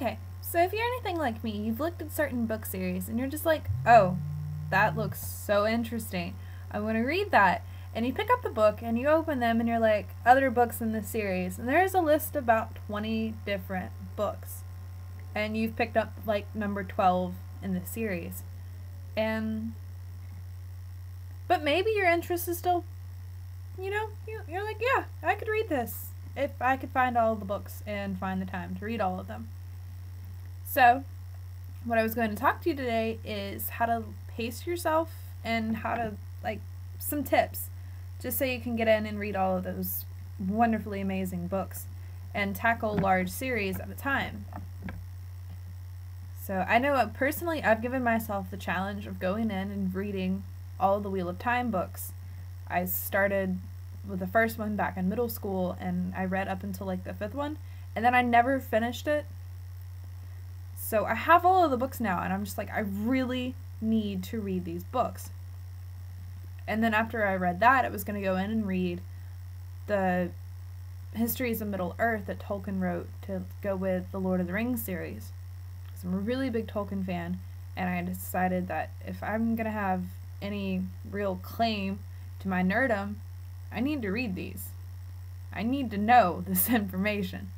Okay, so if you're anything like me, you've looked at certain book series and you're just like, oh, that looks so interesting. I want to read that. And you pick up the book and you open them and you're like, other books in this series. And there's a list of about 20 different books. And you've picked up like number 12 in the series. But maybe your interest is still, you're like, yeah, I could read this if I could find all the books and find the time to read all of them. So, what I was going to talk to you today is how to pace yourself and how to, some tips, just so you can get in and read all of those wonderfully amazing books and tackle large series at a time. So, I know personally I've given myself the challenge of going in and reading all of the Wheel of Time books. I started with the first one back in middle school and I read up until like the 5th one, and then I never finished it. So I have all of the books now, and I'm just like, I really need to read these books. And then after I read that, I was going to go in and read the Histories of Middle-earth that Tolkien wrote to go with the Lord of the Rings series. Because I'm a really big Tolkien fan, and I decided that if I'm going to have any real claim to my nerdom, I need to read these. I need to know this information.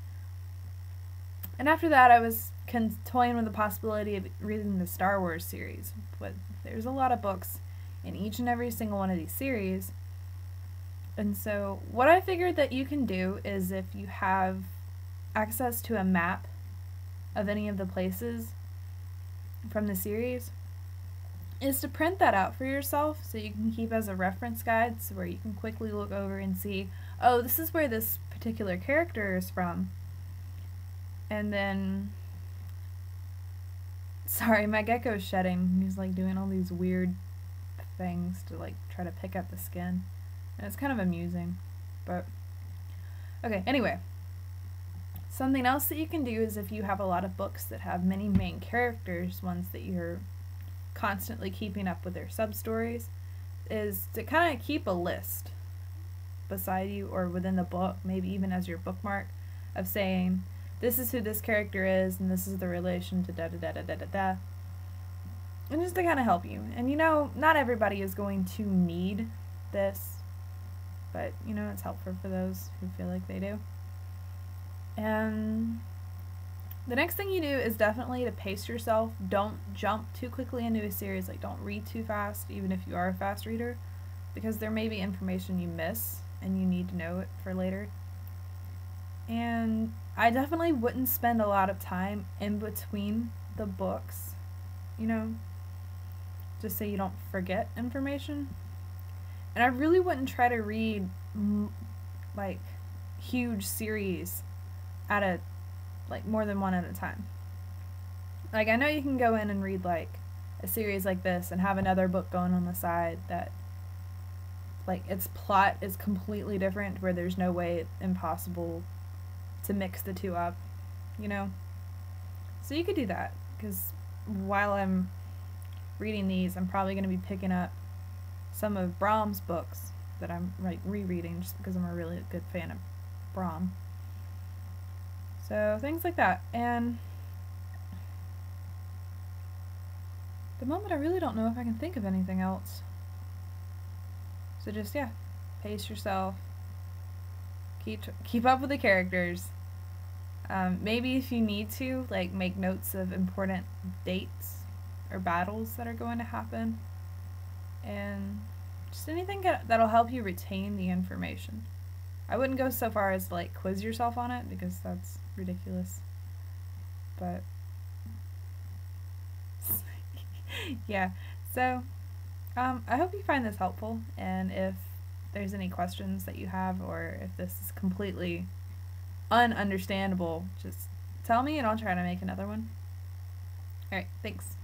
And after that, I was toying with the possibility of reading the Star Wars series, but there's a lot of books in each and every single one of these series. And so what I figured that you can do is, if you have access to a map of any of the places from the series, is to print that out for yourself so you can keep as a reference guide, so where you can quickly look over and see, oh, this is where this particular character is from. And then, sorry, my gecko's shedding. He's like doing all these weird things to like try to pick at the skin. And it's kind of amusing. But, okay, anyway. Something else that you can do is, if you have a lot of books that have many main characters, ones that you're constantly keeping up with their sub-stories, is to kind of keep a list beside you or within the book, maybe even as your bookmark, of saying, this is who this character is, and this is the relation to da-da-da-da-da-da-da. And just to kind of help you. And not everybody is going to need this, but, it's helpful for those who feel like they do. And the next thing you do is definitely to pace yourself. Don't jump too quickly into a series. Like, don't read too fast, even if you are a fast reader, because there may be information you miss, and you need to know it for later. And I definitely wouldn't spend a lot of time in between the books, just so you don't forget information. And I really wouldn't try to read, huge series at more than one at a time. Like, I know you can go in and read, a series like this and have another book going on the side that, its plot is completely different, where there's no way it's impossible to mix the two up, So you could do that, because while I'm reading these, I'm probably going to be picking up some of Brahms' books that I'm rereading, just because I'm a really good fan of Brahms. So things like that. And at the moment, I really don't know if I can think of anything else. So just, pace yourself. Keep up with the characters. Maybe if you need to, make notes of important dates or battles that are going to happen. And just anything that'll help you retain the information. I wouldn't go so far as quiz yourself on it, because that's ridiculous. But yeah, so I hope you find this helpful, and if there's any questions that you have, or if this is completely ununderstandable, just tell me and I'll try to make another one. Alright, thanks.